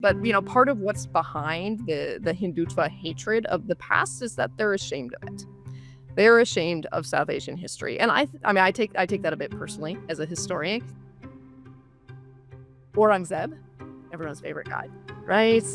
But, part of what's behind the Hindutva hatred of the past is that they're ashamed of it. They're ashamed of South Asian history. And I take that a bit personally as a historian. Aurangzeb, everyone's favorite guy, right?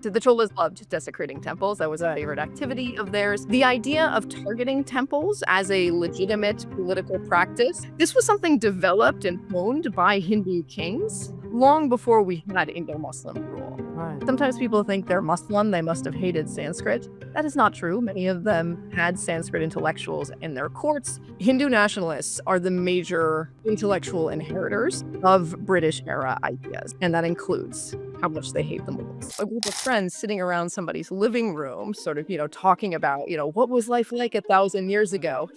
The Cholas loved desecrating temples. That was a favorite activity of theirs. The idea of targeting temples as a legitimate political practice, this was something developed and honed by Hindu kings long before we had Indo-Muslim rule. Right. Sometimes people think they're Muslim, they must have hated Sanskrit. That is not true. Many of them had Sanskrit intellectuals in their courts. Hindu nationalists are the major intellectual inheritors of British-era ideas, and that includes how much they hate the Mughals. A group of friends sitting around somebody's living room, sort of, talking about, what was life like 1,000 years ago?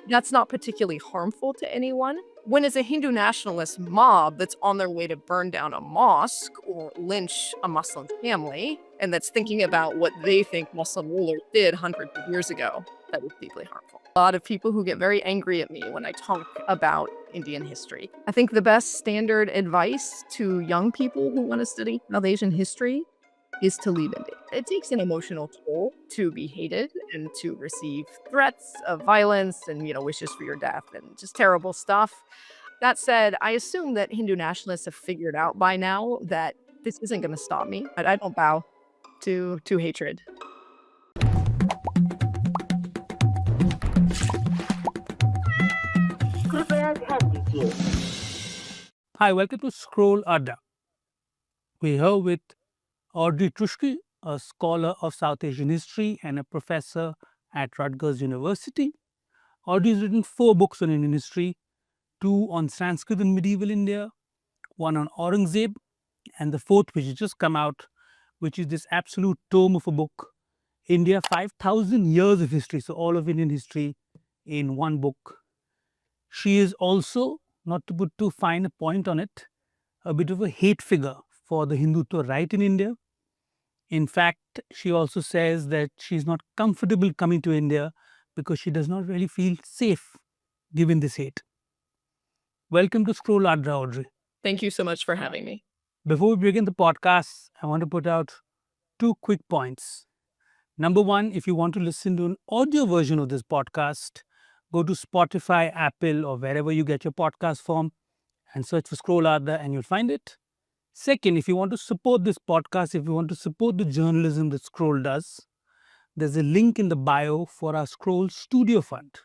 That's not particularly harmful to anyone. When it's a Hindu nationalist mob that's on their way to burn down a mosque or lynch a Muslim family, and that's thinking about what they think Muslim rulers did hundreds of years ago, that is deeply harmful. A lot of people who get very angry at me when I talk about Indian history. I think the best standard advice to young people who want to study South Asian history is to leave India. It takes an emotional toll to be hated and to receive threats of violence and, wishes for your death and just terrible stuff. That said, I assume that Hindu nationalists have figured out by now that this isn't going to stop me. I don't bow to hatred. Hi, welcome to Scroll Adda. We're here with Audrey Truschke, a scholar of South Asian history and a professor at Rutgers University. Audrey's written 4 books on Indian history, 2 on Sanskrit in medieval India, 1 on Aurangzeb, and the 4th, which has just come out, which is this absolute tome of a book, India, 5,000 years of history, so all of Indian history in one book. She is also, not to put too fine a point on it, a bit of a hate figure for the Hindutva right in India. In fact, she also says that she's not comfortable coming to India because she does not really feel safe given this hate. Welcome to Scroll Adda, Audrey. Thank you so much for having me. Before we begin the podcast, I want to put out 2 quick points. Number 1, if you want to listen to an audio version of this podcast, go to Spotify, Apple, or wherever you get your podcast from and search for Scroll Adda and you'll find it. Second, if you want to support this podcast, if you want to support the journalism that Scroll does, there's a link in the bio for our Scroll Studio Fund.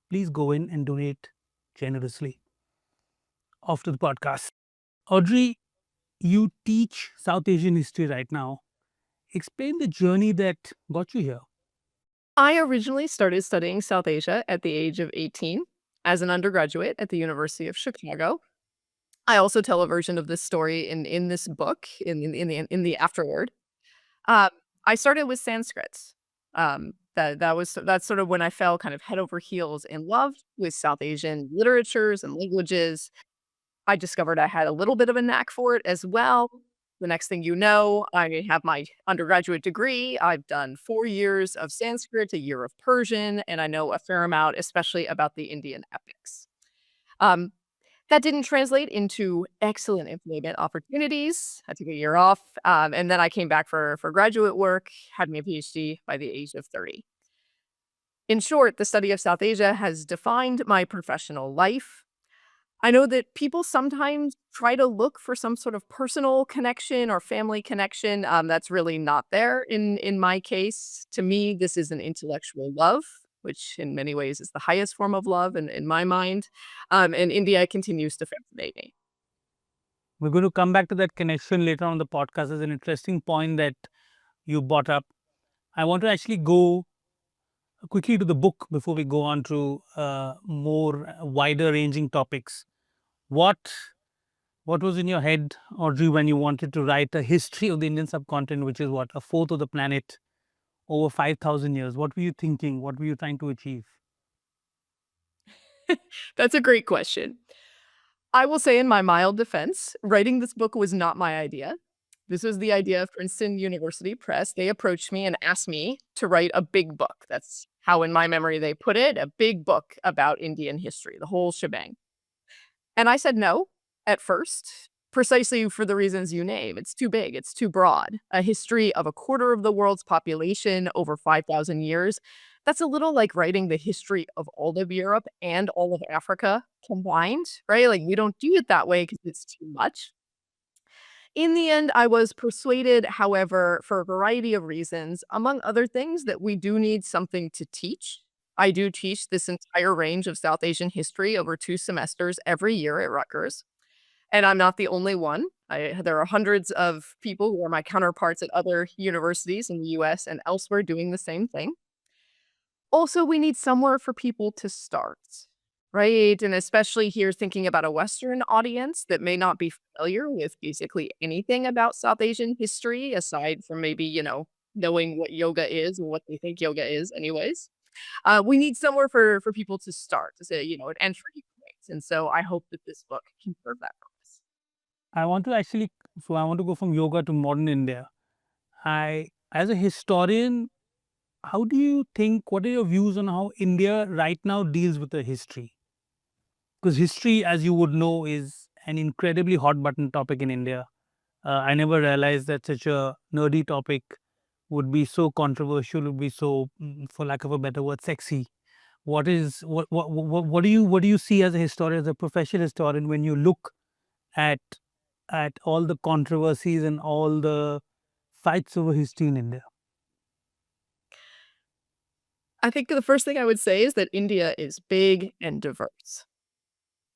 Please go in and donate generously after the podcast. Audrey, you teach South Asian history right now. Explain the journey that got you here. I originally started studying South Asia at the age of 18 as an undergraduate at the University of Chicago. I also tell a version of this story in this book, in the afterword. I started with Sanskrit. That's sort of when I fell kind of head over heels in love with South Asian literatures and languages. I discovered I had a little bit of a knack for it as well. The next thing you know, I have my undergraduate degree. I've done 4 years of Sanskrit, a year of Persian, and I know a fair amount, especially about the Indian epics. That didn't translate into excellent employment opportunities. I took a year off, and then I came back for graduate work, had my PhD by the age of 30. In short, the study of South Asia has defined my professional life. I know that people sometimes try to look for some sort of personal connection or family connection. That's really not there in my case. To me, this is an intellectual love, which in many ways is the highest form of love in my mind. And India continues to fascinate me. We're going to come back to that connection later on the podcast. There's an interesting point that you brought up. I want to actually go quickly to the book before we go on to more wider ranging topics. What was in your head, Audrey, when you wanted to write a history of the Indian subcontinent, which is what, a fourth of the planet, over 5,000 years? What were you thinking? What were you trying to achieve? That's a great question. I will say in my mild defense, writing this book was not my idea. This was the idea of Princeton University Press. They approached me and asked me to write a big book. That's how in my memory they put it, a big book about Indian history, the whole shebang. And I said no at first. Precisely for the reasons you name. It's too big, it's too broad. A history of a quarter of the world's population over 5,000 years, that's a little like writing the history of all of Europe and all of Africa combined, right? Like, we don't do it that way because it's too much. In the end, I was persuaded, however, for a variety of reasons, among other things, that we do need something to teach. I do teach this entire range of South Asian history over 2 semesters every year at Rutgers. And I'm not the only one. There are hundreds of people who are my counterparts at other universities in the US and elsewhere doing the same thing. Also, we need somewhere for people to start, right? And especially here thinking about a Western audience that may not be familiar with basically anything about South Asian history aside from maybe, knowing what yoga is and what they think yoga is anyways. We need somewhere for people to start, to say, an entry point. And so I hope that this book can serve that purpose. I want to actually, so I want to go from yoga to modern India. As a historian, how do you think, what are your views on how India right now deals with the history? Because history, as you would know, is an incredibly hot button topic in India. I never realized that such a nerdy topic would be so controversial, would be so, for lack of a better word, sexy. What do you see as a historian, as a professional historian, when you look at all the controversies and all the fights over history in India? I think the first thing I would say is that India is big and diverse.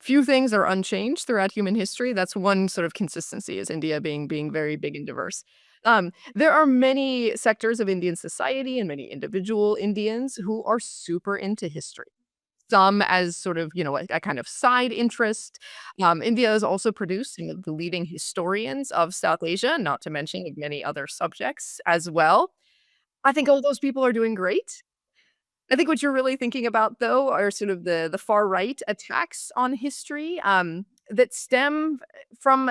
Few things are unchanged throughout human history. That's one sort of consistency is India being very big and diverse. There are many sectors of Indian society and many individual Indians who are super into history. Some as sort of, a kind of side interest. India has also produced some of the leading historians of South Asia, not to mention of many other subjects as well. I think all those people are doing great. I think what you're really thinking about, though, are sort of the far right attacks on history, that stem from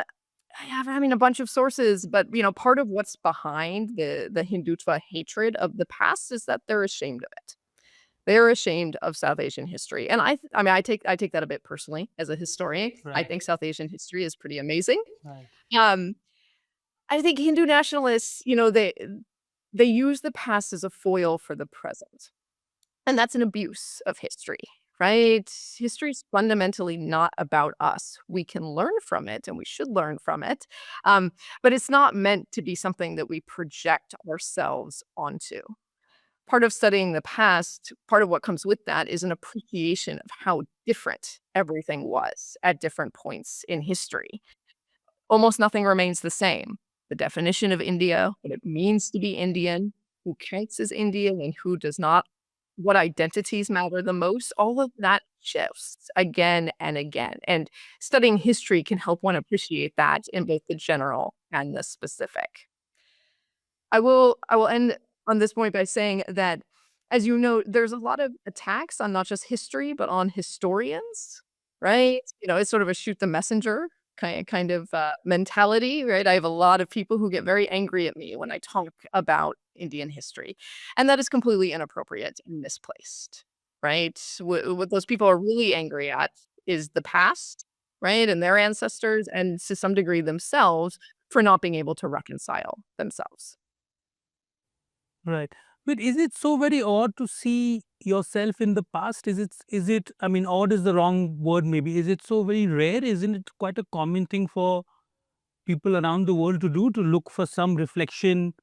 I mean, a bunch of sources, but, part of what's behind the Hindutva hatred of the past is that they're ashamed of it. They're ashamed of South Asian history, and I mean, I take that a bit personally as a historian. I Right, think South Asian history is pretty amazing. right, Um, I think Hindu nationalists, they use the past as a foil for the present. And that's an abuse of history, right? History is fundamentally not about us. We can learn from it and we should learn from it. Um, but it's not meant to be something that we project ourselves onto. Part of studying the past, part of what comes with that is an appreciation of how different everything was at different points in history. Almost nothing remains the same. The definition of India, what it means to be Indian, who counts as Indian and who does not, what identities matter the most, all of that shifts again and again. And studying history can help one appreciate that in both the general and the specific. I will end on this point by saying that, as you know, there's a lot of attacks on not just history, but on historians, right? It's sort of a shoot the messenger kind of mentality, right? I have a lot of people who get very angry at me when I talk about Indian history, and that is completely inappropriate and misplaced, right? What those people are really angry at is the past, right, and their ancestors, and to some degree themselves for not being able to reconcile themselves. right. But is it so very odd to see yourself in the past? I mean, odd is the wrong word maybe. Is it so very rare? Isn't it quite a common thing for people around the world to do, to look for some reflection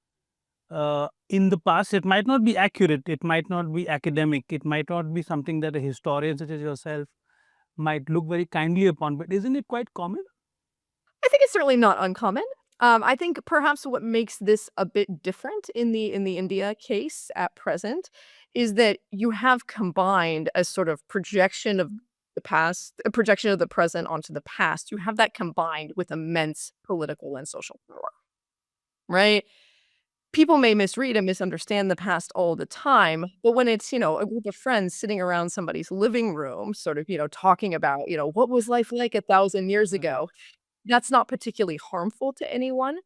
in the past? It might not be accurate, it might not be academic, it might not be something that a historian such as yourself might look very kindly upon, but isn't it quite common? I think it's certainly not uncommon. I think perhaps what makes this a bit different in the India case at present is that you have combined a sort of projection of the past, a projection of the present onto the past. You have that combined with immense political and social power, right? People may misread and misunderstand the past all the time, but when it's, a group of friends sitting around somebody's living room, sort of, talking about, what was life like 1,000 years Right. ago, that's not particularly harmful to anyone.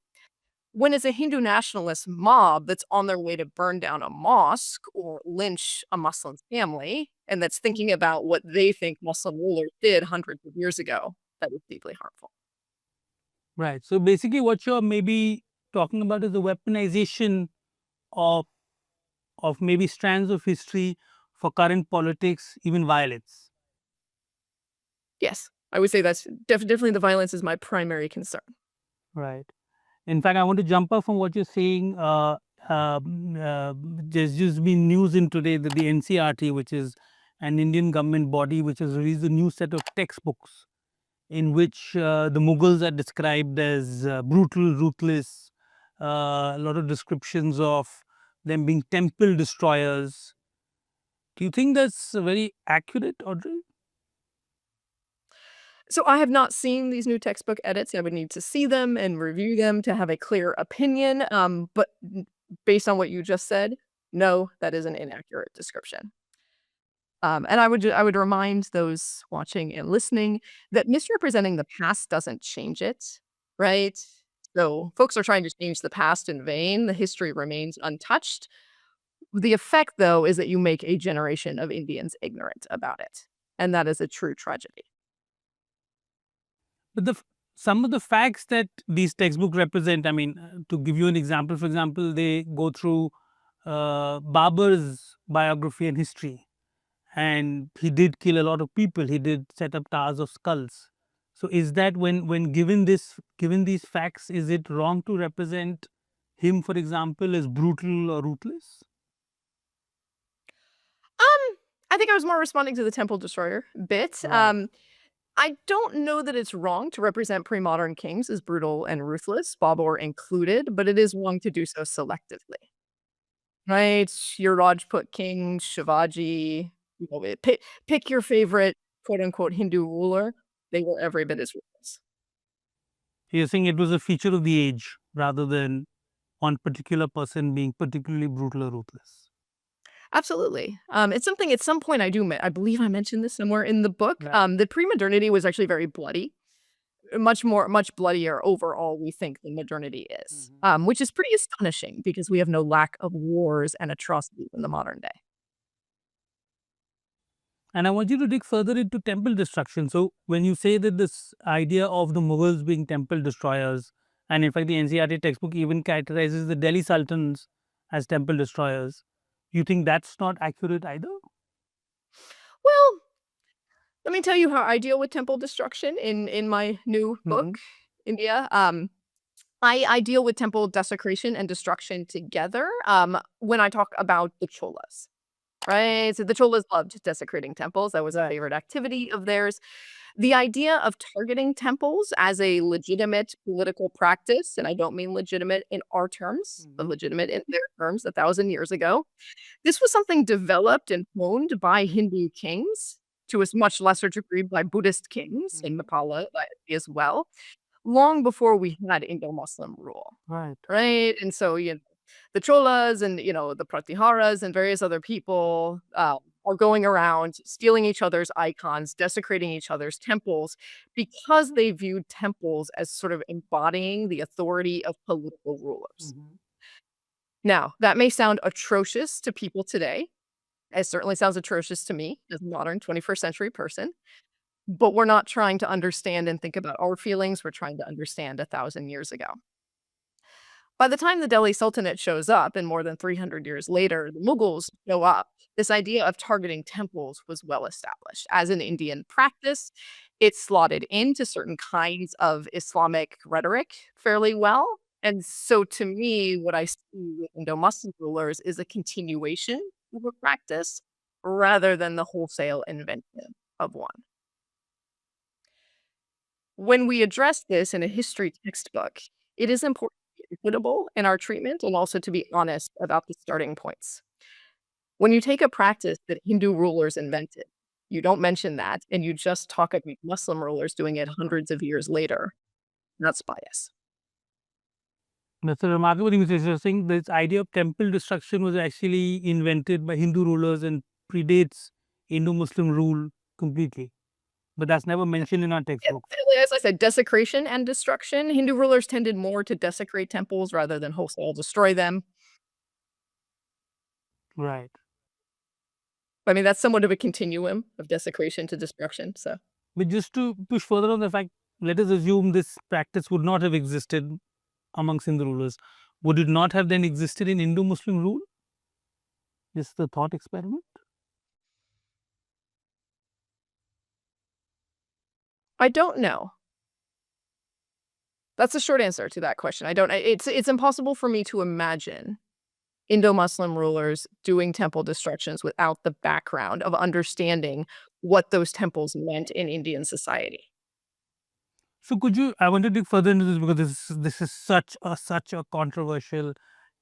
When it's a Hindu nationalist mob that's on their way to burn down a mosque or lynch a Muslim family, and that's thinking about what they think Muslim rulers did hundreds of years ago, that is deeply harmful. Right. So basically, what you're maybe talking about is the weaponization of maybe strands of history for current politics, even violence. Yes, I would say that's definitely the violence is my primary concern. Right. In fact, I want to jump up from what you're saying. There's just been news in today that the NCRT, which is an Indian government body, which has released a new set of textbooks in which the Mughals are described as brutal, ruthless, a lot of descriptions of them being temple destroyers. Do you think that's very accurate, Audrey? So I have not seen these new textbook edits. I would need to see them and review them to have a clear opinion. But based on what you just said, no, that is an inaccurate description. And I would remind those watching and listening that misrepresenting the past doesn't change it, right? So folks are trying to change the past in vain. The history remains untouched. The effect, though, is that you make a generation of Indians ignorant about it, and that is a true tragedy. But some of the facts that these textbooks represent, I mean, to give you an example, for example, they go through Babur's biography and history, and he did kill a lot of people. He did set up towers of skulls. So, is that when given these facts, is it wrong to represent him, for example, as brutal or ruthless? I think I was more responding to the temple destroyer bit. Right. I don't know that it's wrong to represent pre-modern kings as brutal and ruthless, Babur included, but it is wrong to do so selectively, right? Your Rajput king, Shivaji, you know, pick your favorite quote unquote Hindu ruler. They were every bit as ruthless. You're saying it was a feature of the age rather than one particular person being particularly brutal or ruthless. Absolutely. It's something at some point I believe I mentioned this somewhere in the book, Right. that pre-modernity was actually very bloody. Much bloodier overall, we think, than modernity is, Mhm. which is pretty astonishing because we have no lack of wars and atrocities in the modern day. And I want you to dig further into temple destruction. So, when you say that this idea of the Mughals being temple destroyers, and in fact, the NCRT textbook even characterizes the Delhi Sultans as temple destroyers, you think that's not accurate either? Well, let me tell you how I deal with temple destruction in my new Mhm. book, India. I deal with temple desecration and destruction together, when I talk about the Cholas, right? So the Cholas loved desecrating temples. That was a Right. favorite activity of theirs. The idea of targeting temples as a legitimate political practice, and I don't mean legitimate in our terms, but Mhm. legitimate in their terms 1,000 years ago. This was something developed and honed by Hindu kings, to a much lesser degree by Buddhist kings in Mhm. Nepal as well, long before we had Indo-Muslim rule, Right. right? And so, the Cholas and, the Pratiharas and various other people, are going around stealing each other's icons, desecrating each other's temples because they viewed temples as sort of embodying the authority of political rulers. Mhm. Now, that may sound atrocious to people today. It certainly sounds atrocious to me as a modern 21st century person, but we're not trying to understand and think about our feelings. We're trying to understand 1,000 years ago. By the time the Delhi Sultanate shows up, and more than 300 years later, the Mughals show up, this idea of targeting temples was well established. As an Indian practice, it slotted into certain kinds of Islamic rhetoric fairly well. And so to me, what I see with Indo-Muslim rulers is a continuation of a practice rather than the wholesale invention of one. When we address this in a history textbook, it is important to be equitable in our treatment and also to be honest about the starting points. When you take a practice that Hindu rulers invented, you don't mention that, and you just talk about Muslim rulers doing it hundreds of years later. That's bias. That's a remarkable thing, which is you're saying this idea of temple destruction was actually invented by Hindu rulers and predates Indo-Muslim rule completely. But that's never mentioned in our textbooks. As I said, desecration and destruction. Hindu rulers tended more to desecrate temples rather than wholesale destroy them. Right. I mean, that's somewhat of a continuum of desecration to destruction. So, But just to push further on the fact, let us assume this practice would not have existed amongst Hindu rulers. Would it not have then existed in Indo-Muslim rule? Just the thought experiment. I don't know. That's the short answer to that question. I don't it's impossible for me to imagine Indo-Muslim rulers doing temple destructions without the background of understanding what those temples meant in Indian society. So could you? I want to dig further into this because this is such a controversial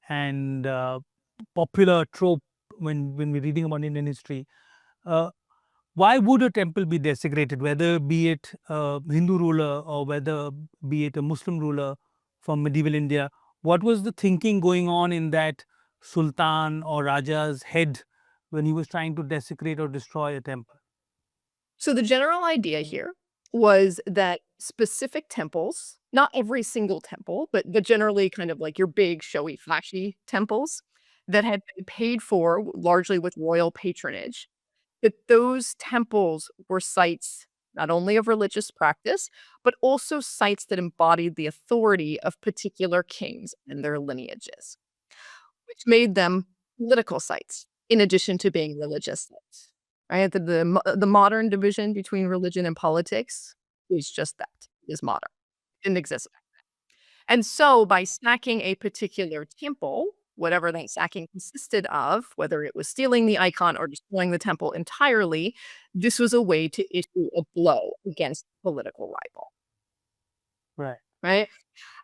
and popular trope when we're reading about Indian history. Uh, why would a temple be desecrated, whether be it a Hindu ruler or whether be it a Muslim ruler from medieval India? What was the thinking going on in that Sultan or Raja's head when he was trying to desecrate or destroy a temple? So the general idea here was that specific temples, not every single temple, but generally kind of like your big, showy, flashy temples that had been paid for largely with royal patronage, that those temples were sites not only of religious practice, but also sites that embodied the authority of particular kings and their lineages, which made them political sites in addition to being religious sites. Right? The modern division between religion and politics is just that, is modern. Didn't exist. And so by sacking a particular temple, whatever that sacking consisted of, whether it was stealing the icon or destroying the temple entirely, this was a way to issue a blow against a political rival, Right. right?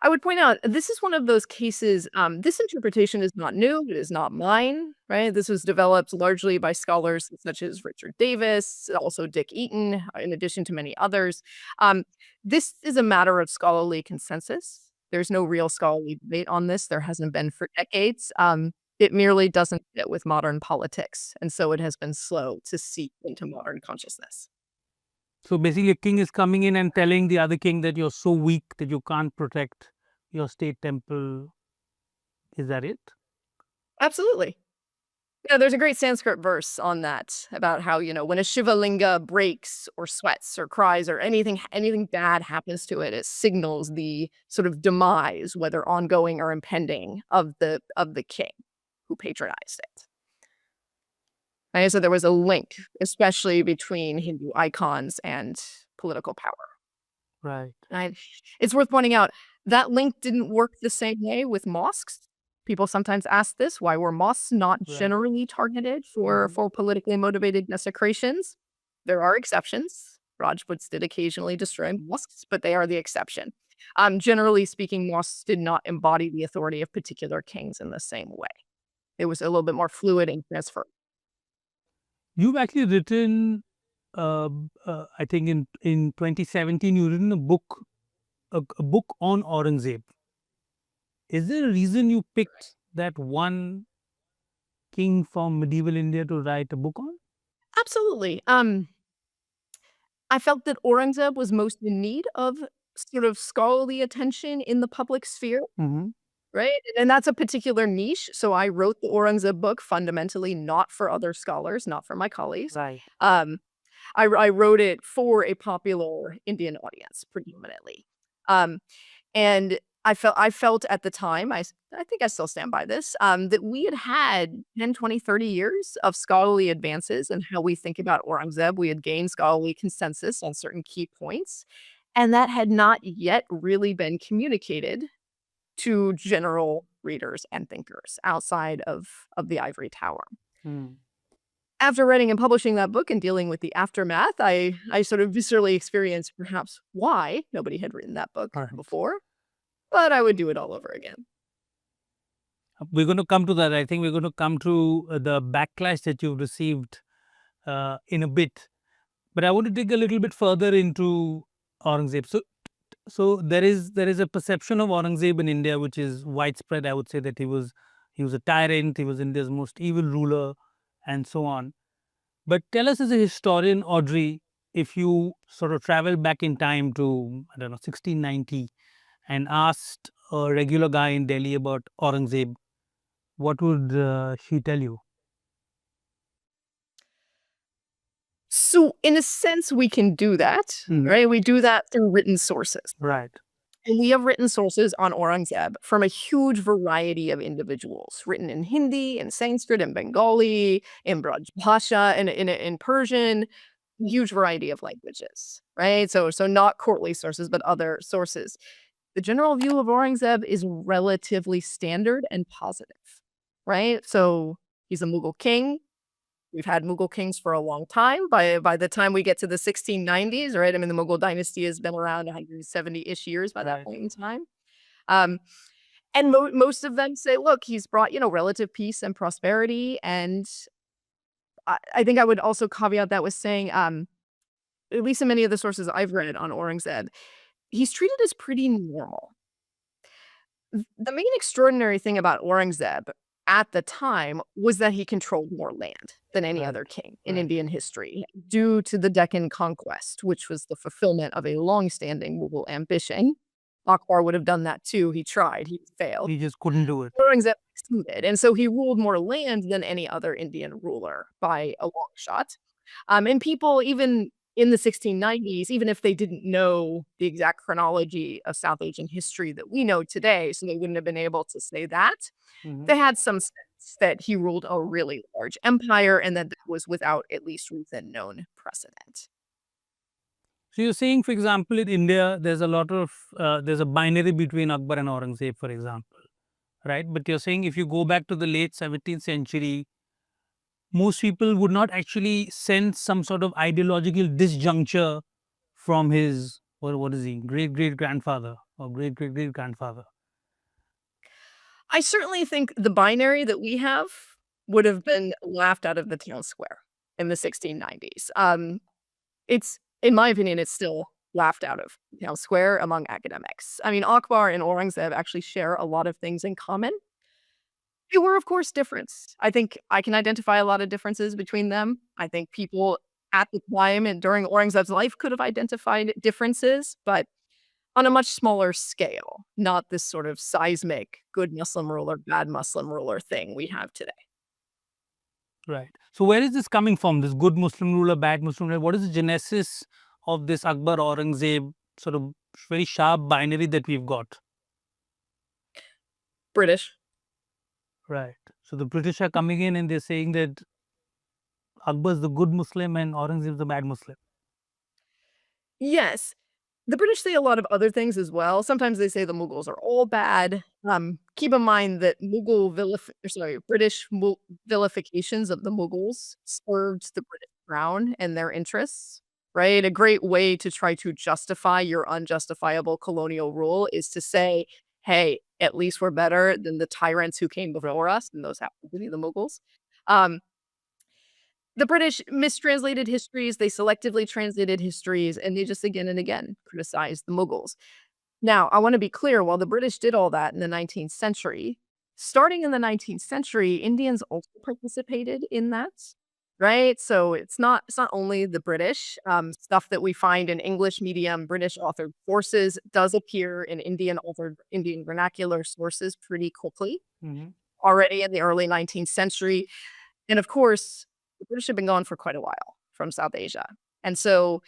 I would point out this is one of those cases. This interpretation is not new. It is not mine, right? This was developed largely by scholars such as Richard Davis, also Dick Eaton, in addition to many others. Um, this is a matter of scholarly consensus. There's no real scholarly debate on this. There hasn't been for decades. It merely doesn't fit with modern politics, and so it has been slow to seep into modern consciousness. So basically, a king is coming in and telling the other king that you're so weak that you can't protect your state temple. Is that it? Absolutely. Yeah, there's a great Sanskrit verse on that about how, when a Shiva linga breaks or sweats or cries or anything bad happens to it, it signals the sort of demise, whether ongoing or impending, of the king who patronized it. And so there was a link, especially between Hindu icons and political power. Right. And it's worth pointing out that link didn't work the same way with mosques. People sometimes ask this, why were mosques not Right. generally targeted for politically motivated desecrations? There are exceptions. Rajputs did occasionally destroy mosques, but they are the exception. Generally speaking, mosques did not embody the authority of particular kings in the same way. It was a little bit more fluid and transfer. You've actually written, I think in 2017, you've written a book on Aurangzeb. Is there a reason you picked that one king from medieval India to write a book on? Absolutely. I felt that Aurangzeb was most in need of sort of scholarly attention in the public sphere. Mm-hmm. Right? And that's a particular niche, so I wrote the Aurangzeb book fundamentally not for other scholars, not for my colleagues. Right. Um, I wrote it for a popular Indian audience predominantly. Um, and I felt at the time, I think I still stand by this, that we had 10, 20, 30 years of scholarly advances in how we think about Aurangzeb. We had gained scholarly consensus on certain key points, and that had not yet really been communicated to general readers and thinkers outside of the ivory tower. Mm. After writing and publishing that book and dealing with the aftermath, I sort of viscerally experienced perhaps why nobody had written that book All right. before, but I would do it all over again. We're going to come to that. I think we're going to come to the backlash that you've received in a bit. But I want to dig a little bit further into Aurangzeb. So there is a perception of Aurangzeb in India which is widespread. I would say that he was a tyrant, he was India's most evil ruler, and so on. But tell us, as a historian, Audrey, if you sort of travel back in time to, I don't know, 1690 and asked a regular guy in Delhi about Aurangzeb, what would she tell you? So, in a sense, we can do that, right? We do that through written sources. Right. And we have written sources on Aurangzeb from a huge variety of individuals, written in Hindi, in Sanskrit, in Bengali, in Braj Bhasha, in Persian, huge variety of languages, right? So not courtly sources, but other sources. The general view of Aurangzeb is relatively standard and positive, right? So he's a Mughal king. We've had Mughal kings for a long time. By the time we get to the 1690s, right? I mean, the Mughal dynasty has been around 170-ish years by that Right. point in time. Um, and most of them say, look, he's brought, relative peace and prosperity. And I think I would also caveat that with saying, at least in many of the sources I've read on Aurangzeb, he's treated as pretty normal. The main extraordinary thing about Aurangzeb at the time was that he controlled more land than any Right. other king in Right. Indian history due to the Deccan conquest, which was the fulfillment of a long-standing Mughal ambition. Akbar would have done that too. He tried, he failed. He just couldn't do it. Aurangzeb succeeded, and so he ruled more land than any other Indian ruler by a long shot. And people even in the 1690s, even if they didn't know the exact chronology of South Asian history that we know today, so they wouldn't have been able to say that, Mhm. they had some sense that he ruled a really large empire and that that was without at least recent known precedent. So you're saying, for example, in India, there's a lot of there's a binary between Akbar and Aurangzeb, for example, right? But you're saying if you go back to the late 17th century, most people would not actually sense some sort of ideological disjuncture from his, what is he, great great grandfather or great great great grandfather. I certainly think the binary that we have would have been laughed out of the town square in the 1690s. It's in my opinion, it's still laughed out of town square among academics. I mean, Akbar and Aurangzeb actually share a lot of things in common. They were, of course, different. I think I can identify a lot of differences between them. I think people at the time and during Aurangzeb's life could have identified differences, but on a much smaller scale, not this sort of seismic good Muslim ruler, bad Muslim ruler thing we have today. Right. So where is this coming from? This good Muslim ruler, bad Muslim ruler. What is the genesis of this Akbar Aurangzeb sort of very sharp binary that we've got? British. Right. So the British are coming in and they're saying that Akbar is the good Muslim and Aurangzeb is the bad Muslim. Yes. The British say a lot of other things as well. Sometimes they say the Mughals are all bad. Keep in mind that British vilifications of the Mughals served the British crown and their interests, right? A great way to try to justify your unjustifiable colonial rule is to say, "Hey, at least we're better than the tyrants who came before us," and those happen to be the Mughals. Um, the British mistranslated histories, they selectively translated histories, and they just again and again criticized the Mughals. Now, I wanna be clear, while the British did all that in the 19th century, starting in the 19th century, Indians also participated in that, right? So it's not only the British, stuff that we find in English medium, British authored sources does appear in Indian authored Indian vernacular sources pretty quickly, Mhm. already in the early 19th century. And of course, the British have been gone for quite a while from South Asia. And so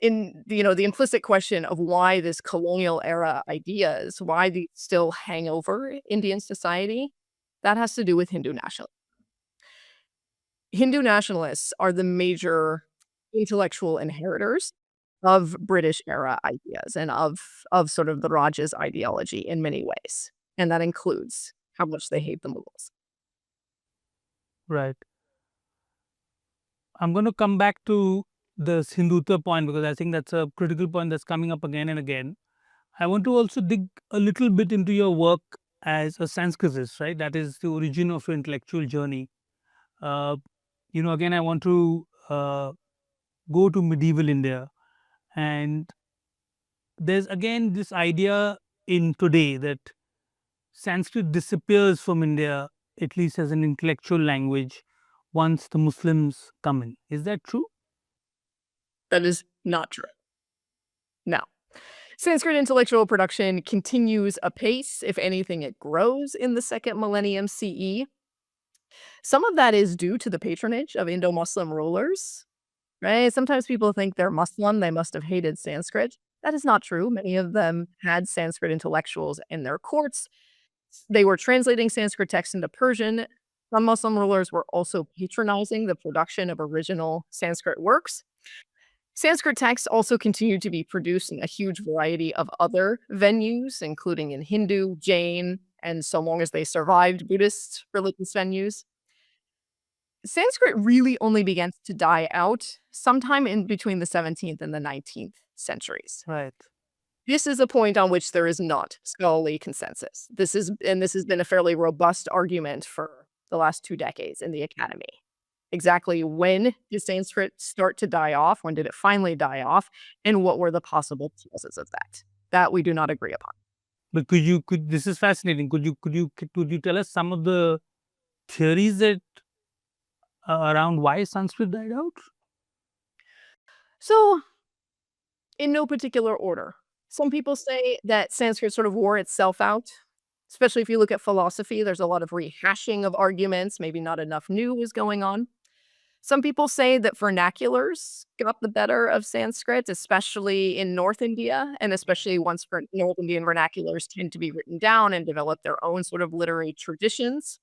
in the implicit question of why this colonial era ideas, why these still hang over Indian society, that has to do with Hindu nationalism. Hindu nationalists are the major intellectual inheritors of British era ideas and of sort of the Raj's ideology in many ways. And that includes how much they hate the Mughals. Right. I'm going to come back to the Hindutva point because I think that's a critical point that's coming up again and again. I want to also dig a little bit into your work as a Sanskritist, right? That is the origin of your intellectual journey. Uh, again, I want to go to medieval India, and there's again this idea in today that Sanskrit disappears from India, at least as an intellectual language, once the Muslims come in. Is that true? That is not true. No. Sanskrit intellectual production continues apace. If anything, it grows in the second millennium CE. Some of that is due to the patronage of Indo-Muslim rulers. right? Sometimes people think they're Muslim, they must have hated Sanskrit. That is not true. Many of them had Sanskrit intellectuals in their courts. They were translating Sanskrit texts into Persian. Some Muslim rulers were also patronizing the production of original Sanskrit works. Sanskrit texts also continued to be produced in a huge variety of other venues, including in Hindu, Jain, and so long as they survived, Buddhist religious venues. Sanskrit really only began to die out sometime in between the 17th and the 19th centuries. Right. This is a point on which there is not scholarly consensus. This has been a fairly robust argument for the last 2 decades in the academy. Exactly when did Sanskrit start to die off? When did it finally die off? And what were the possible causes of that? That we do not agree upon. But could this is fascinating. Could you tell us some of the theories that around why Sanskrit died out? So, in no particular order, some people say that Sanskrit sort of wore itself out, especially if you look at philosophy. There's a lot of rehashing of arguments, maybe not enough new was going on. Some people say that vernaculars got the better of Sanskrit, especially in North India, and especially once North Indian vernaculars tend to be written down and develop their own sort of literary traditions.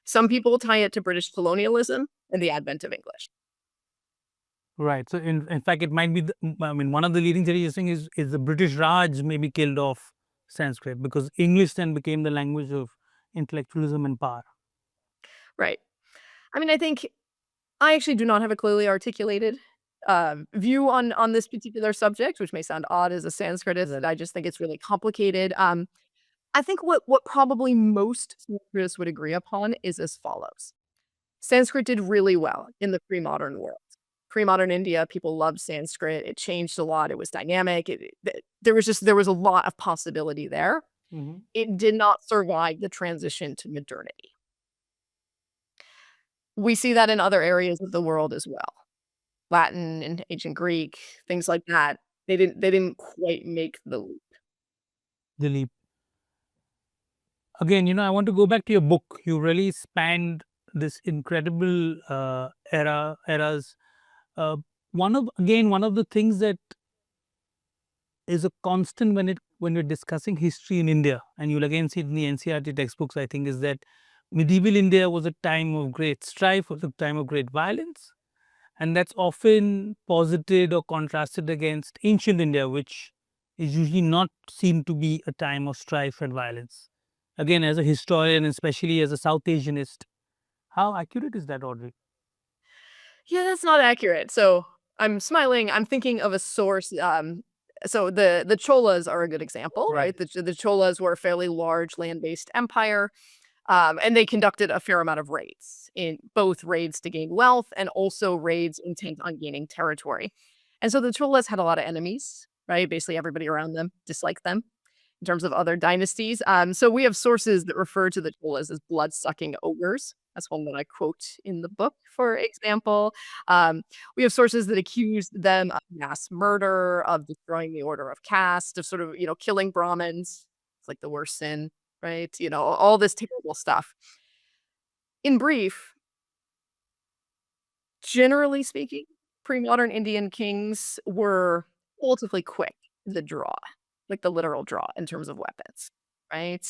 Some people tie it to British colonialism and the advent of English. Right. So in fact, it might be. I mean, one of the leading theories you're saying is the British Raj maybe killed off Sanskrit because English then became the language of intellectualism and power. Right. I mean, I think I actually do not have a clearly articulated view on this particular subject, which may sound odd as a Sanskritist. I just think it's really complicated. I think what probably most Sanskritists would agree upon is as follows. Sanskrit did really well in the pre-modern world. Pre-modern India, people loved Sanskrit. It changed a lot. It was dynamic. There was a lot of possibility there. Mhm. It did not survive the transition to modernity. We see that in other areas of the world as well. Latin and ancient Greek, things like that. They didn't quite make the leap. The leap. Again, I want to go back to your book. You really spanned this incredible eras. Uh, one of the things that is a constant when you're discussing history in India, and you'll again see it in the NCERT textbooks, I think, is that medieval India was a time of great strife, was a time of great violence, and that's often posited or contrasted against ancient India, which is usually not seen to be a time of strife and violence. Again, as a historian, especially as a South Asianist, how accurate is that, Audrey? Yeah, that's not accurate. So I'm smiling. I'm thinking of a source. So the Cholas are a good example, right? The Cholas were a fairly large land-based empire, and they conducted a fair amount of raids, in both raids to gain wealth and also raids intent on gaining territory. And so the Cholas had a lot of enemies, right? Basically, everybody around them disliked them in terms of other dynasties. So we have sources that refer to the Cholas as blood-sucking ogres. That's one that I quote in the book, for example. Um, we have sources that accuse them of mass murder, of destroying the order of caste, of sort of, killing Brahmins. It's like the worst sin, right? All this terrible stuff. In brief, generally speaking, pre-modern Indian kings were relatively quick to the draw, like the literal draw in terms of weapons, right?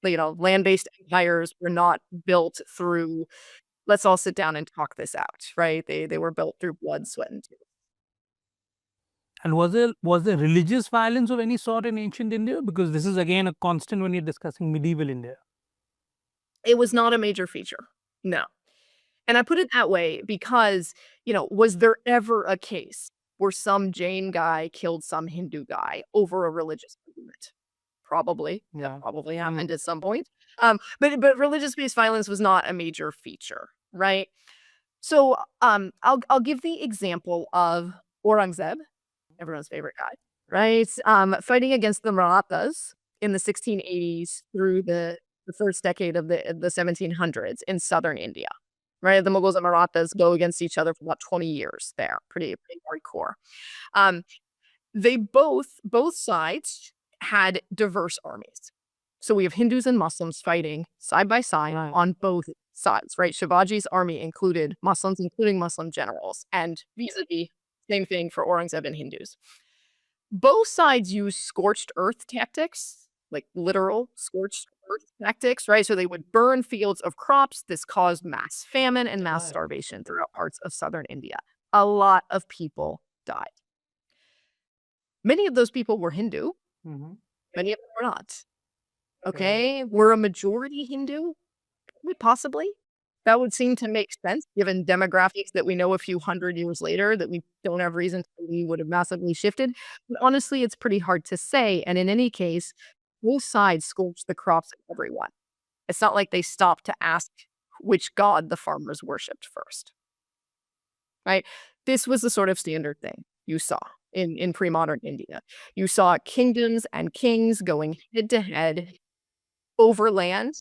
Land-based empires were not built through, "Let's all sit down and talk this out," right? They were built through blood, sweat, and tears. And was there religious violence of any sort in ancient India? Because this is again a constant when you're discussing medieval India. It was not a major feature. No. And I put it that way because, was there ever a case where some Jain guy killed some Hindu guy over a religious argument? Probably. That Yeah. probably happened at some point. But religious-based violence was not a major feature, right? So, I'll give the example of Aurangzeb, everyone's favorite guy, right? Fighting against the Marathas in the 1680s through the first decade of the 1700s in southern India, right? The Mughals and Marathas go against each other for about 20 years there, pretty hardcore. Um, they both sides had diverse armies. So we have Hindus and Muslims fighting side by side Right. on both sides, right? Shivaji's army included Muslims, including Muslim generals, and vis-a-vis, same thing for Aurangzeb and Hindus. Both sides use scorched earth tactics, like literal scorched earth tactics, right? So they would burn fields of crops. This caused mass famine and mass Right. starvation throughout parts of southern India. A lot of people died. Many of those people were Hindu, Mhm. many of them were not. Right. Okay, were a majority Hindu? Possibly. That would seem to make sense given demographics that we know a few hundred years later that we don't have reason to believe would have massively shifted. But honestly, it's pretty hard to say. And in any case, both sides scorched the crops of everyone. It's not like they stopped to ask which god the farmers worshipped first, right? This was the sort of standard thing you saw in pre-modern India. You saw kingdoms and kings going head to head over land,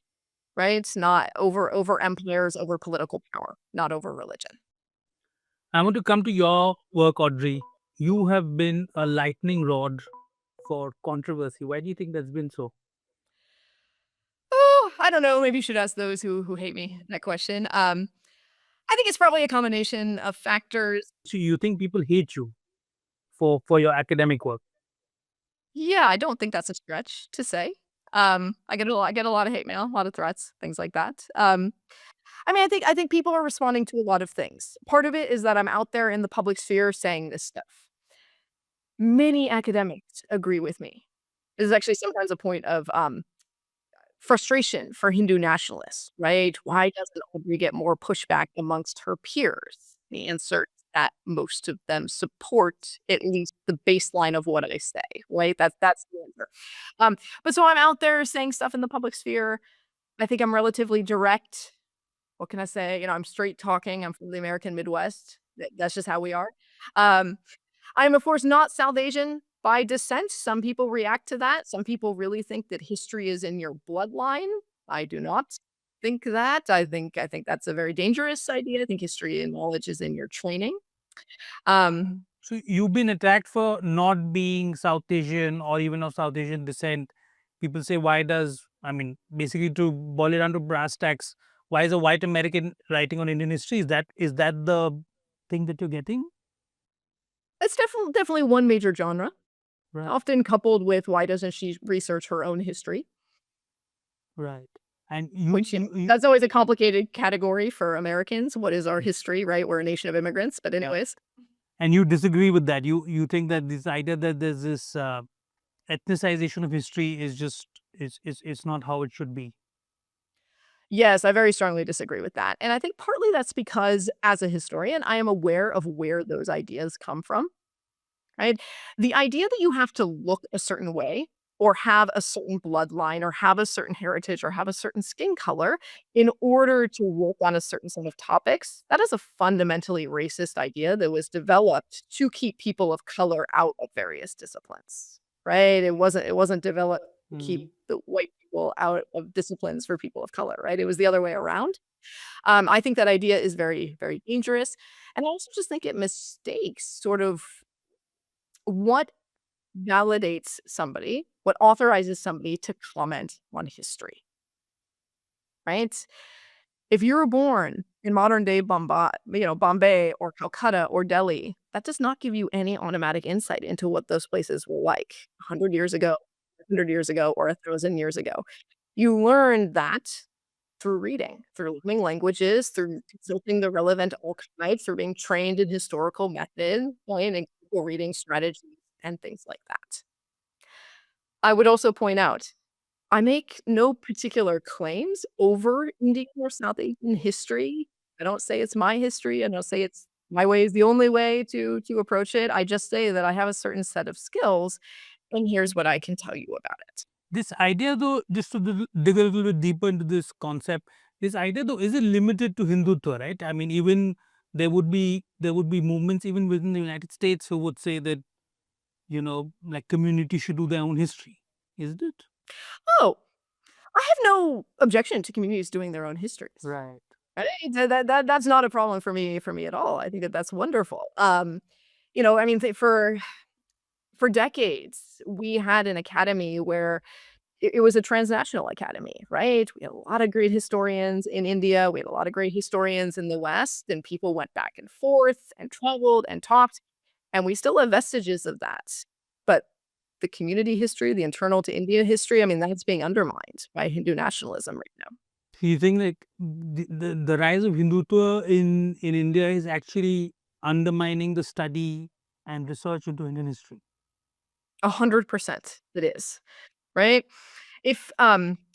right? Not over empires, over political power, not over religion. I want to come to your work, Audrey. You have been a lightning rod for controversy. Why do you think that's been so? Oh, I don't know, maybe you should ask those who hate me that question. I think it's probably a combination of factors. So you think people hate you for your academic work? Yeah, I don't think that's a stretch to say. I get a lot of hate mail, a lot of threats, things like that. I mean, I think people are responding to a lot of things. Part of it is that I'm out there in the public sphere saying this stuff. Many academics agree with me. This is actually sometimes a point of frustration for Hindu nationalists, right? Why doesn't Audrey get more pushback amongst her peers? The answer is that most of them support at least the baseline of what I say, right? That's the answer. But so I'm out there saying stuff in the public sphere. I think I'm relatively direct. What can I say? I'm straight talking. I'm from the American Midwest. That's just how we are. Um, I'm, of course, not South Asian by descent. Some people react to that. Some people really think that history is in your bloodline. I do not think that. I think that's a very dangerous idea. I think history and knowledge is in your training. Um, So you've been attacked for not being South Asian or even of South Asian descent. People say, why does, I mean, basically to boil it down to brass tacks, why is a white American writing on Indian history? Is that the thing that you're getting? it's definitely one major genre, Right. often coupled with why doesn't she research her own history? Right. And you, Which, you, you that's always a complicated category for Americans. What is our history, right? We're a nation of immigrants, but yeah. anyways. And you disagree with that. You think that this idea that there's this ethnicization of history is just it's not how it should be. Yes, I very strongly disagree with that, and I think partly that's because, as a historian, I am aware of where those ideas come from, right? The idea that you have to look a certain way, or have a certain bloodline, or have a certain heritage, or have a certain skin color in order to work on a certain set of topics, that is a fundamentally racist idea that was developed to keep people of color out of various disciplines, right? It wasn't developed to keep Mm. the white people out of disciplines for people of color, right? It was the other way around. I think that idea is very, very dangerous, and I also just think it mistakes sort of what validates somebody, what authorizes somebody to comment on history, right? If you were born in modern day Bombay or Calcutta or Delhi, that does not give you any automatic insight into what those places were like 100 years ago, 100 years ago, or 1,000 years ago. You learn that through reading, through learning languages, through consulting the relevant archives, through being trained in historical method, right, and critical reading strategies and things like that. I would also point out, I make no particular claims over Indian or South Asian history. I don't say it's my history. I don't say it's my way is the only way to approach it. I just say that I have a certain set of skills, and here's what I can tell you about it. This idea, though, just to dig a little bit deeper into this concept, this idea, though, is it limited to Hindutva, right? I mean, even there would be movements even within the United States who would say that like community should do their own history, isn't it? Oh, I have no objection to communities doing their own histories. Right. Right? That's not a problem for me at all. I think that that's wonderful. I mean, for decades, we had an academy where it was a transnational academy, right? We had a lot of great historians in India. We had a lot of great historians in the West, and people went back and forth and traveled and talked, and we still have vestiges of that. But the community history, the internal to India history, I mean, that's being undermined by Hindu nationalism right now. So you think like the rise of Hindutva in India is actually undermining the study and research into Indian history? 100% it is, right?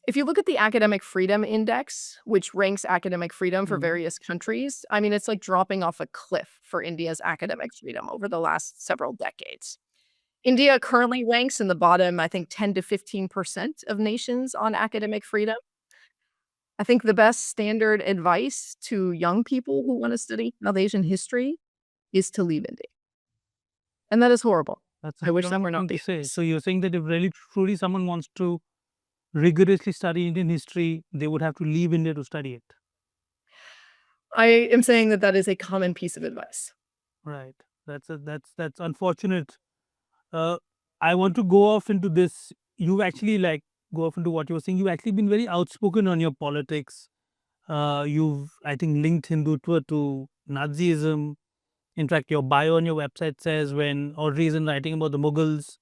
If you look at the Academic Freedom Index, which ranks academic freedom for Mhm. various countries, I mean, it's like dropping off a cliff for India's academic freedom over the last several decades. India currently ranks in the bottom, I think, 10 to 15% of nations on academic freedom. I think the best standard advice to young people who wanna study South Asian history is to leave India, and that is horrible. That's a I wish that were phenomenal not thing the to say. case. So you're saying that if really truly someone wants to rigorously study Indian history, they would have to leave India to study it. I am saying that that is a common piece of advice. Right. That's unfortunate. Uh, I want to go off into this. You actually like go off into what you were saying. You've actually been very outspoken on your politics. You've I think linked Hindutva to Nazism. In fact, your bio on your website says when Audrey isn't writing about the Mughals,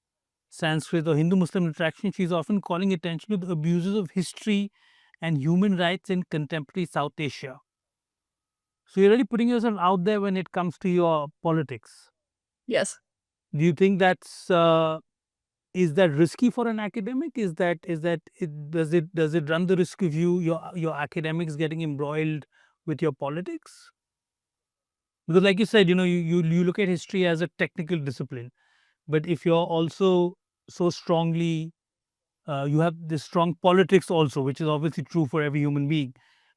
Sanskrit, or Hindu-Muslim interaction, she's often calling attention to the abuses of history and human rights in contemporary South Asia. So you're really putting yourself out there when it comes to your politics. Yes. Do you think that's is that risky for an academic? Does it run the risk of your academics getting embroiled with your politics? Because, like you said, you look at history as a technical discipline, but if you're also so strongly you have this strong politics also, which is obviously true for every human being.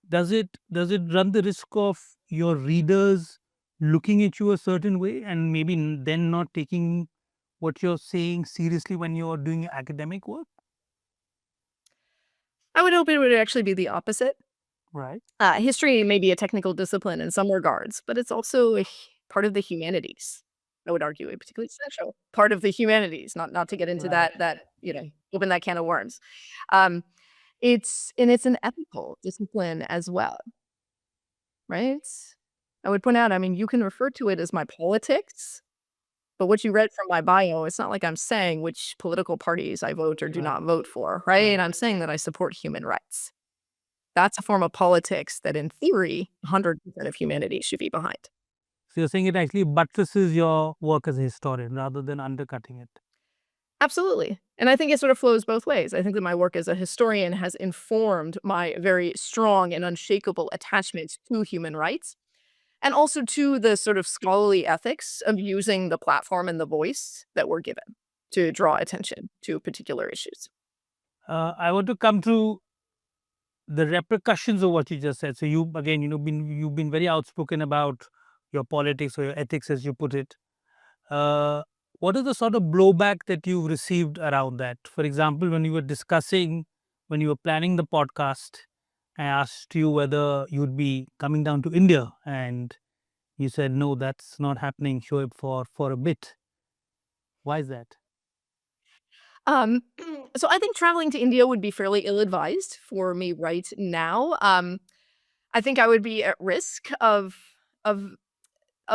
Does it run the risk of your readers looking at you a certain way and maybe then not taking what you're saying seriously when you're doing academic work? I would hope it would actually be the opposite. Right. History may be a technical discipline in some regards, but it's also part of the humanities. I would argue a particularly essential part of the humanities, not to get into Right. open that can of worms. Um, it's an ethical discipline as well, right? I would point out, I mean, you can refer to it as my politics, but what you read from my bio, it's not like I'm saying which political parties I vote or do Right. not vote for, right? Right. I'm saying that I support human rights. That's a form of politics that in theory, 100% of humanity should be behind. So you're saying it actually buttresses your work as a historian rather than undercutting it. Absolutely. And I think it sort of flows both ways. I think that my work as a historian has informed my very strong and unshakable attachment to human rights and also to the sort of scholarly ethics of using the platform and the voice that we're given to draw attention to particular issues. I want to come to the repercussions of what you just said. So you again, you've been very outspoken about your politics or your ethics, as you put it. Uh, what is the sort of blowback that you've received around that? For example, when you were planning the podcast, I asked you whether you'd be coming down to India, and you said no, that's not happening, Shoaib, for a bit. Why is that? Um, so I think traveling to India would be fairly ill-advised for me right now. I think I would be at risk of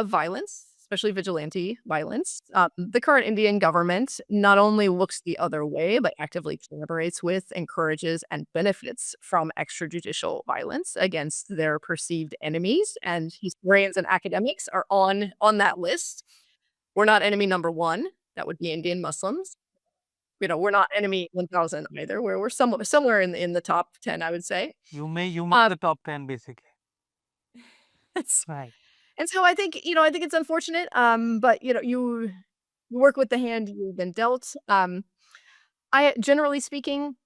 violence, especially vigilante violence. The current Indian government not only looks the other way, but actively collaborates with, encourages, and benefits from extrajudicial violence against their perceived enemies. And historians and academics are on that list. We're not enemy number one. That would be Indian Muslims. We're not enemy 1,000 either. We're somewhere in the top 10, I would say. You make Uh, the top 10 basically. that's Right. and so I think it's unfortunate, but, you work with the hand you've been dealt. I generally speaking,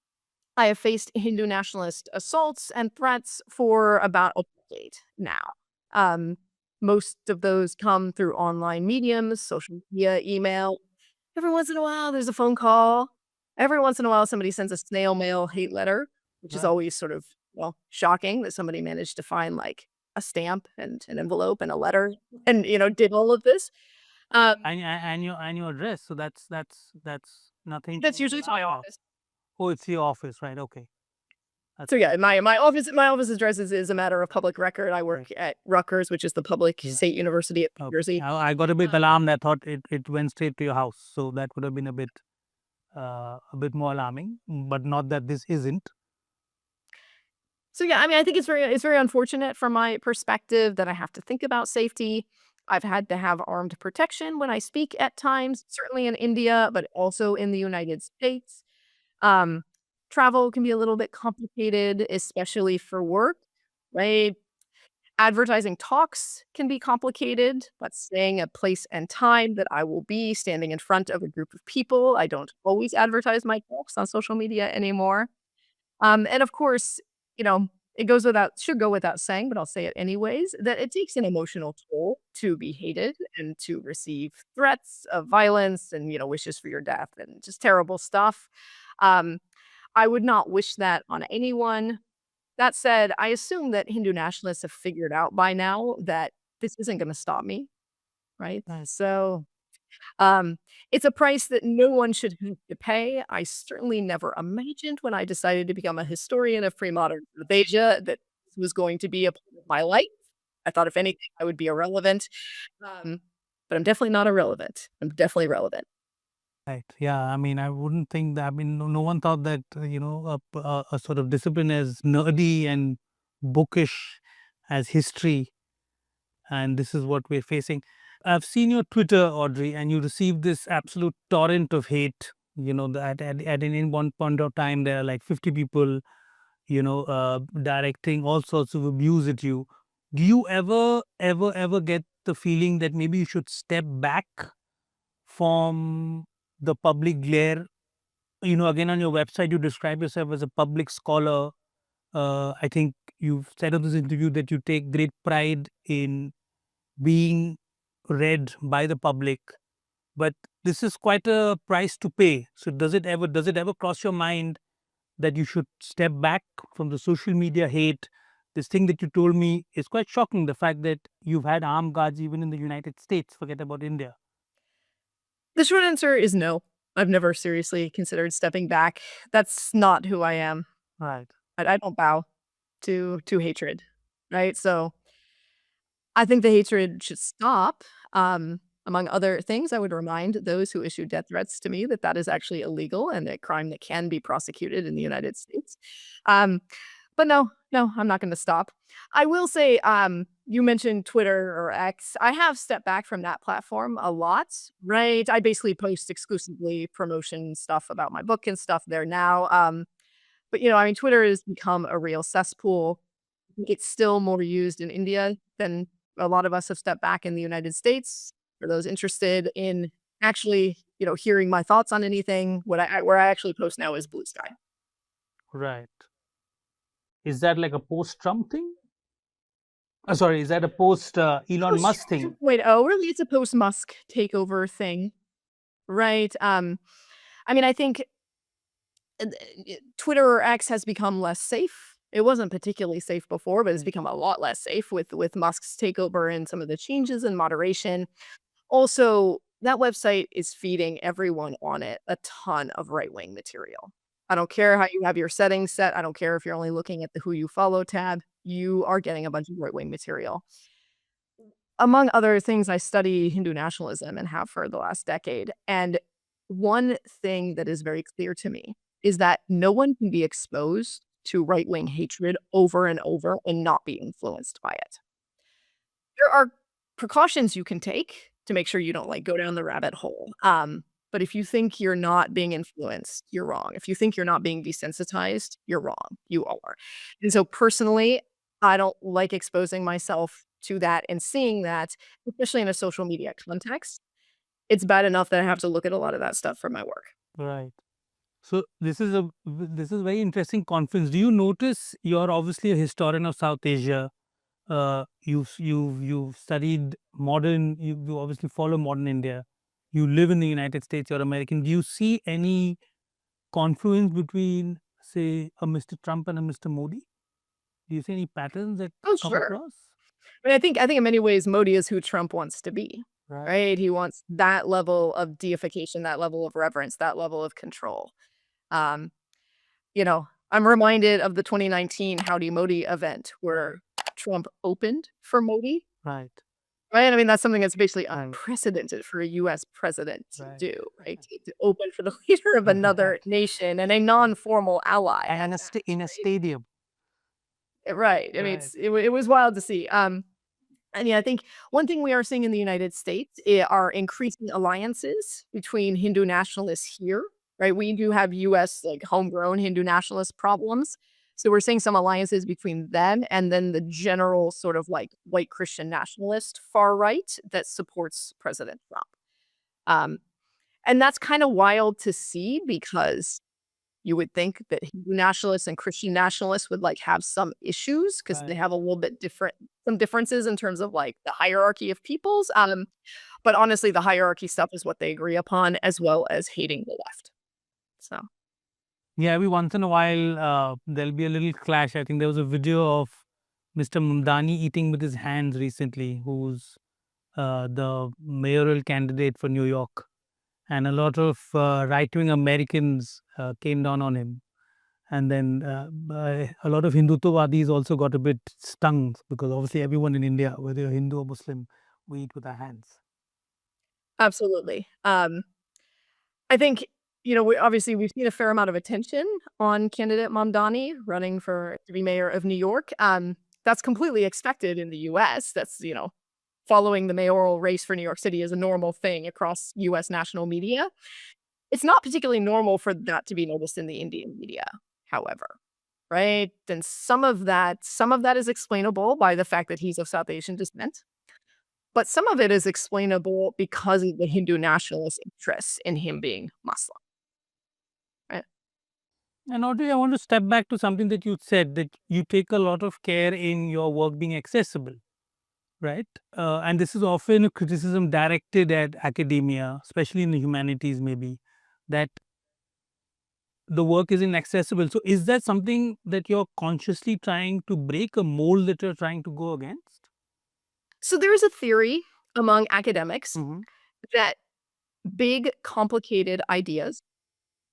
I have faced Hindu nationalist assaults and threats for about a decade now. Um, most of those come through online mediums, social media, email. Every once in a while, there's a phone call. Every once in a while, somebody sends a snail mail hate letter, which is Right. always sort of, well, shocking that somebody managed to find, like, a stamp and an envelope and a letter and, did all of this. Um, And your address. So that's nothing that's to usually to my laugh at. office. Oh, it's your office, right? Okay. So That's yeah, my office address is a matter of public record. I right. work at Rutgers, which is the public Right. state university of New Okay. Jersey. I got a bit alarmed. I thought it went straight to your house, so that would have been a bit more alarming. But not that this isn't. So yeah, I mean, I think it's very unfortunate from my perspective that I have to think about safety. I've had to have armed protection when I speak at times, certainly in India, but also in the United States. Um, Travel can be a little bit complicated, especially for work, right? Advertising talks can be complicated, but saying a place and time that I will be standing in front of a group of people. I don't always advertise my talks on social media anymore. And of course, you know, it goes without should go without saying, but I'll say it anyways, that it takes an emotional toll to be hated and to receive threats of violence and, wishes for your death and just terrible stuff. Um, I would not wish that on anyone. That said, I assume that Hindu nationalists have figured out by now that this isn't gonna stop me, right? Right. So, um, it's a price that no one should have to pay. I certainly never imagined when I decided to become a historian of pre-modern South Asia that this was going to be a part of my life. I thought if anything, I would be irrelevant, um, but I'm definitely not irrelevant. I'm definitely relevant. Right. Yeah. I mean, I wouldn't think that. I mean, no one thought that a sort of discipline as nerdy and bookish as history, and this is what we're facing. I've seen your Twitter, Audrey, and you received this absolute torrent of hate. That at in one point of time there are like 50 people, directing all sorts of abuse at you. Do you ever get the feeling that maybe you should step back from the public glare? Again, on your website, you describe yourself as a public scholar. I think you've said on this interview that you take great pride in being read by the public, but this is quite a price to pay. So does it ever cross your mind that you should step back from the social media hate? This thing that you told me is quite shocking, the fact that you've had armed guards even in the United States, forget about India. The short answer is no. I've never seriously considered stepping back. That's not who I am. Right. I don't bow to hatred, right? So I think the hatred should stop. Among other things, I would remind those who issue death threats to me that that is actually illegal and a crime that can be prosecuted in the United States. Um, but no, no, I'm not going to stop. I will say, you mentioned Twitter or X. I have stepped back from that platform a lot, right? I basically post exclusively promotion stuff about my book and stuff there now. But I mean, Twitter has become a real cesspool. It's still more used in India than a lot of us have stepped back in the United States. For those interested in actually, hearing my thoughts on anything, where I actually post now is Blue Sky. Right. Is that like a post-Trump thing? Sorry, is that a post Elon Post Musk thing? wait, oh, really? It's a post Musk takeover thing, right? I mean, I think Twitter or X has become less safe. It wasn't particularly safe before, but it's become a lot less safe with Musk's takeover and some of the changes in moderation. Also, that website is feeding everyone on it a ton of right-wing material. I don't care how you have your settings set. I don't care if you're only looking at the who you follow tab. You are getting a bunch of right-wing material. Among other things, I study Hindu nationalism and have for the last decade. And one thing that is very clear to me is that no one can be exposed to right-wing hatred over and over and not be influenced by it. There are precautions you can take to make sure you don't, like, go down the rabbit hole, but if you think you're not being influenced, you're wrong. If you think you're not being desensitized, you're wrong. You are. And so, personally, I don't like exposing myself to that and seeing that, especially in a social media context. It's bad enough that I have to look at a lot of that stuff for my work. Right. So this is very interesting conference. Do you notice, you're obviously a historian of South Asia. You've studied modern. You obviously follow modern India. You live in the United States. You're American. Do you see any confluence between, say, a Mr. Trump and a Mr. Modi? Do you see any patterns that Oh, come sure. across? I mean, I think in many ways, Modi is who Trump wants to be, Right. right? He wants that level of deification, that level of reverence, that level of control. Um I'm reminded of the 2019 Howdy Modi event where Trump opened for Modi, Right. right? I mean, that's something that's basically Right. unprecedented for a US president to Right. do, right? To open for the leader of another nation and a non-formal ally at And that, in a right? stadium. Right. I mean, Right. it was wild to see. And yeah, I think one thing we are seeing in the United States are increasing alliances between Hindu nationalists here, right? We do have US like homegrown Hindu nationalist problems. So we're seeing some alliances between them and then the general sort of like white Christian nationalist far right that supports President Trump. Um, and that's kind of wild to see because you would think that Hindu nationalists and Christian nationalists would, like, have some issues because they Right. have a little bit different some differences in terms of, like, the hierarchy of peoples, but honestly, the hierarchy stuff is what they agree upon as well as hating the left. So Yeah, every once in a while, there'll be a little clash. I think there was a video of Mr. Mamdani eating with his hands recently, who's the mayoral candidate for New York. And a lot of right-wing Americans came down on him. And then a lot of Hindutvawadis also got a bit stung because obviously everyone in India, whether you're Hindu or Muslim, we eat with our hands. absolutely. I think, we've seen a fair amount of attention on candidate Mamdani running for to be mayor of New York. That's completely expected in the US. That's, following the mayoral race for New York City is a normal thing across US national media. It's not particularly normal for that to be noticed in the Indian media, however, right? And some of that is explainable by the fact that he's of South Asian descent, but some of it is explainable because of the Hindu nationalist interests in him being Muslim, right? And Audrey, I want to step back to something that you said, that you take a lot of care in your work being accessible, right? And this is often a criticism directed at academia, especially in the humanities, maybe, that the work is inaccessible. So, is that something that you're consciously trying to break, a mold that you're trying to go against? So there is a theory among academics Hmm. that big, complicated ideas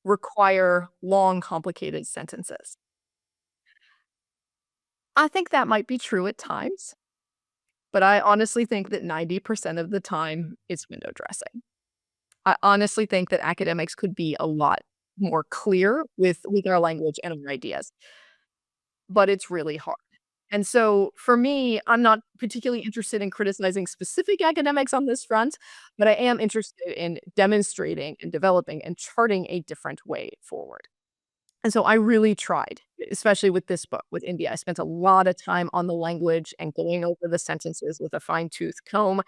require long, complicated sentences. I think that might be true at times, but I honestly think that 90% of the time it's window dressing. I honestly think that academics could be a lot more clear with our language and our ideas, but it's really hard. And so for me, I'm not particularly interested in criticizing specific academics on this front, but I am interested in demonstrating and developing and charting a different way forward. And so I really tried, especially with this book, with India. I spent a lot of time on the language and going over the sentences with a fine-tooth comb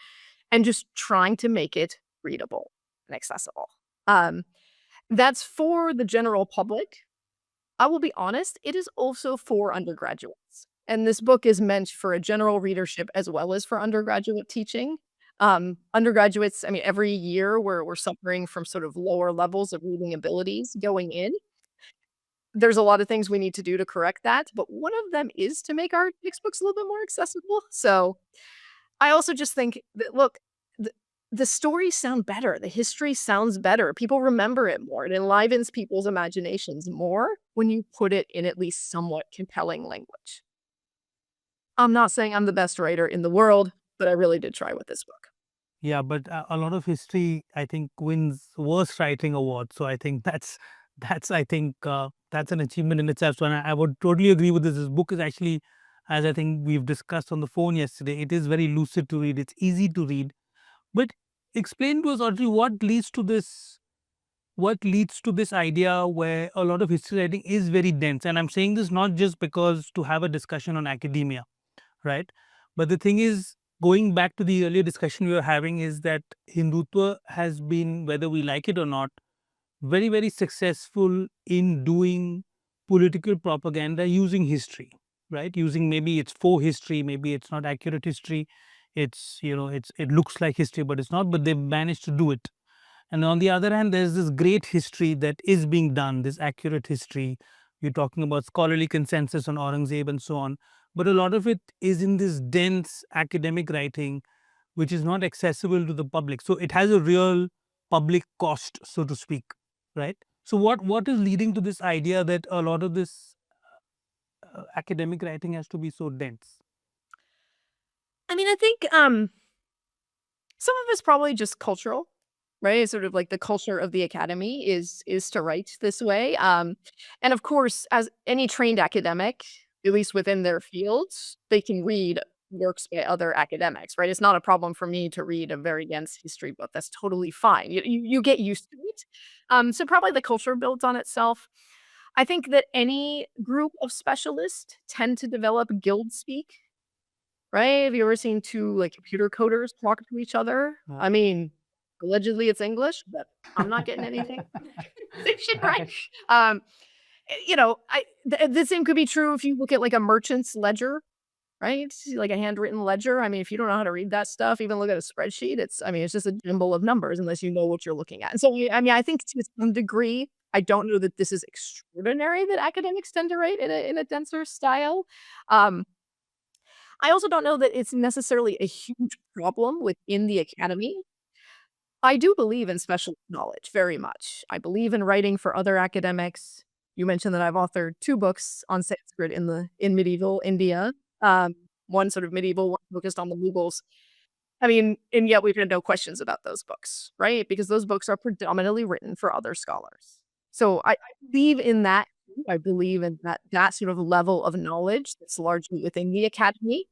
and just trying to make it readable and accessible. Um, that's for the general public. I will be honest, it is also for undergraduates. And this book is meant for a general readership as well as for undergraduate teaching. Undergraduates, I mean, every year we're suffering from sort of lower levels of reading abilities going in. There's a lot of things we need to do to correct that, but one of them is to make our textbooks a little bit more accessible. So I also just think that, look, the the stories sound better, the history sounds better, people remember it more, it enlivens people's imaginations more when you put it in at least somewhat compelling language. I'm not saying I'm the best writer in the world, but I really did try with this book. Yeah, but a lot of history, I think, wins worst writing award. So I think that's I think that's an achievement in itself. So and I would totally agree with this. This book is actually, as I think we've discussed on the phone yesterday, it is very lucid to read. It's easy to read. But explain to us, Audrey, what leads to this idea where a lot of history writing is very dense. And I'm saying this not just because to have a discussion on academia, right? But the thing is, going back to the earlier discussion we were having, is that Hindutva has been, whether we like it or not, very, very successful in doing political propaganda using history, right? Using, maybe it's faux history, maybe it's not accurate history. It's, it looks like history, but it's not, but they've managed to do it. And on the other hand, there's this great history that is being done, this accurate history. You're talking about scholarly consensus on Aurangzeb and so on. But a lot of it is in this dense academic writing, which is not accessible to the public. So it has a real public cost, so to speak, right? So what is leading to this idea that a lot of this academic writing has to be so dense? I mean, I think, some of it's probably just cultural, right? It's sort of like the culture of the academy is to write this way, and of course, as any trained academic, at least within their fields, they can read works by other academics, right? It's not a problem for me to read a very dense history book, that's totally fine. You get used to it. So probably the culture builds on itself. I think that any group of specialists tend to develop guild speak. Right? Have you ever seen 2, like, computer coders talk to each other? Uh, I mean, allegedly it's English, but I'm not getting anything. Conversation, right? right. Um, the same could be true if you look at, like, a merchant's ledger, right? Like a handwritten ledger. I mean, if you don't know how to read that stuff, even look at a spreadsheet, it's just a jumble of numbers unless you know what you're looking at. And so, I mean, I think to some degree, I don't know that this is extraordinary that academics tend to write in a denser style. Um I also don't know that it's necessarily a huge problem within the academy. I do believe in special knowledge very much. I believe in writing for other academics. You mentioned that I've authored 2 books on Sanskrit in medieval India. One sort of medieval, one focused on the Mughals. I mean, and yet we've had no questions about those books, right? Because those books are predominantly written for other scholars. So I believe in that too. I believe in that sort of level of knowledge that's largely within the academy.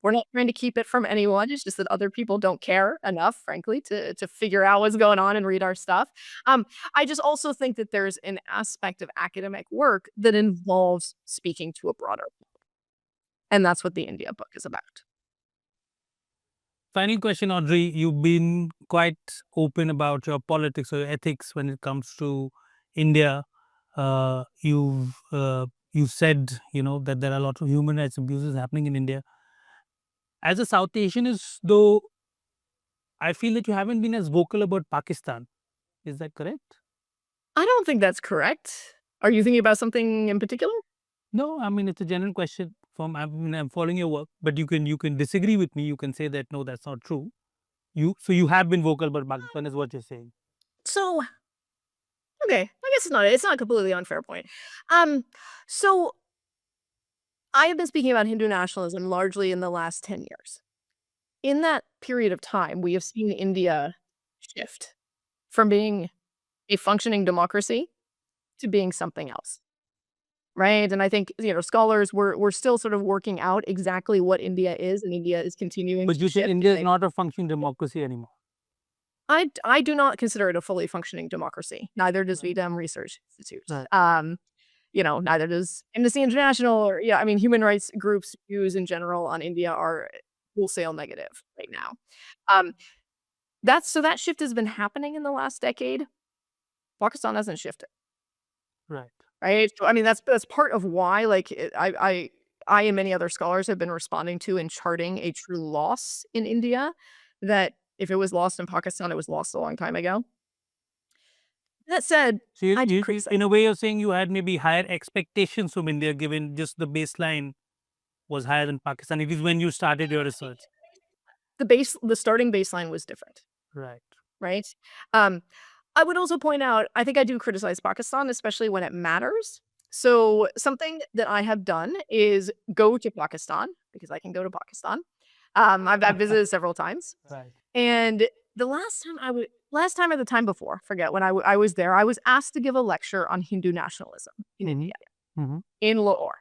We're not trying to keep it from anyone. It's just that other people don't care enough, frankly, to figure out what's going on and read our stuff. I just also think that there's an aspect of academic work that involves speaking to a broader, and that's what the India book is about. Final question, Audrey. You've been quite open about your politics or your ethics when it comes to India. You've said, that there are a lot of human rights abuses happening in India. As a South Asianist, though, I feel that you haven't been as vocal about Pakistan. Is that correct? I don't think that's correct. Are you thinking about something in particular? No, I mean it's a general question. I'm following your work, but you can disagree with me. You can say that no, that's not true. You have been vocal about Pakistan, is what you're saying. So, okay, I guess it's not a completely unfair point. Um, so I have been speaking about Hindu nationalism largely in the last 10 years. In that period of time, we have seen India shift from being a functioning democracy to being something else. Right? And I think, scholars we're still sort of working out exactly what India is, and India is continuing But to you think shift. India is not a functioning democracy anymore. I do not consider it a fully functioning democracy. Neither does Right. VDEM Research Institute. Right. Neither does Amnesty International or I mean, human rights groups' views in general on India are wholesale negative right now. Um, that shift has been happening in the last decade. Pakistan hasn't shifted, Right. right? So, I mean, that's part of why, like, I and many other scholars have been responding to and charting a true loss in India, that if it was lost in Pakistan, it was lost a long time ago. That said, So you, I do you criticize in a way you're saying you had maybe higher expectations from India, given just the baseline was higher than Pakistan. It is when you started your research. the starting baseline was different. Right. Right? Um, I would also point out, I think I do criticize Pakistan, especially when it matters. So something that I have done is go to Pakistan, because I can go to Pakistan. I've visited several times, Right. and last time or the time before, forget when I was there, I was asked to give a lecture on Hindu nationalism in Mm-hmm. India, Mm-hmm. in Lahore.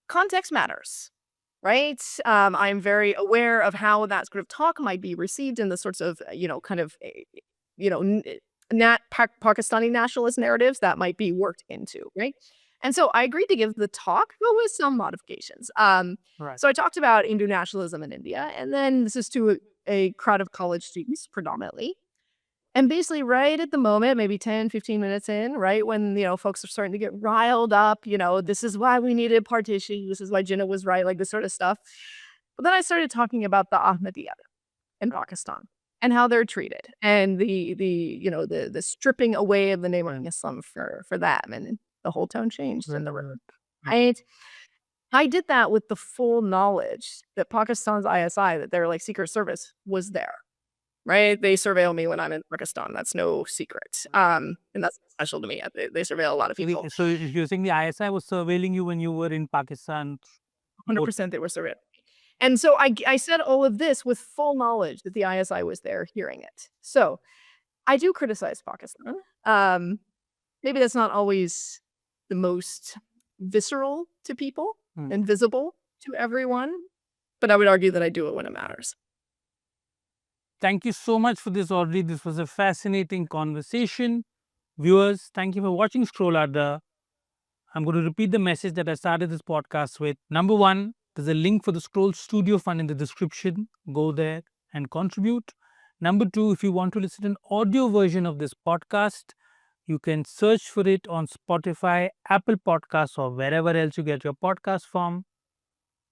Context matters, right? I'm very aware of how that sort of talk might be received in the sorts of, kind of, you know, n- Pakistani nationalist narratives that might be worked into, right? And so I agreed to give the talk, but with some modifications. Right. So I talked about Hindu nationalism in India, and then this is to a crowd of college students predominantly. And basically, right at the moment, maybe 10, 15 minutes in, right when, folks are starting to get riled up, this is why we needed partition. This is why Jinnah was right, like this sort of stuff. But then I started talking about the Ahmadiyya in Pakistan and how they're treated and the stripping away of the name of Right. Islam for them. And the whole tone changed in Right. the room. Right. Right? I did that with the full knowledge that Pakistan's ISI, that their like secret service was there. right? They surveil me when I'm in Pakistan. That's no secret. And that's special to me. They surveil a lot of people. So you're saying the ISI was surveilling you when you were in Pakistan? 100% they were surveilling. And so I said all of this with full knowledge that the ISI was there hearing it. So I do criticize Pakistan. Maybe that's not always the most visceral to people and visible to everyone, but I would argue that I do it when it matters. Thank you so much for this, Audrey. This was a fascinating conversation. Viewers, thank you for watching Scroll Adda. I'm going to repeat the message that I started this podcast with. Number one, there's a link for the Scroll Studio Fund in the description. Go there and contribute. Number two, if you want to listen to an audio version of this podcast, you can search for it on Spotify, Apple Podcasts, or wherever else you get your podcast from.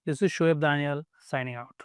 This is Shoaib Daniyal signing out.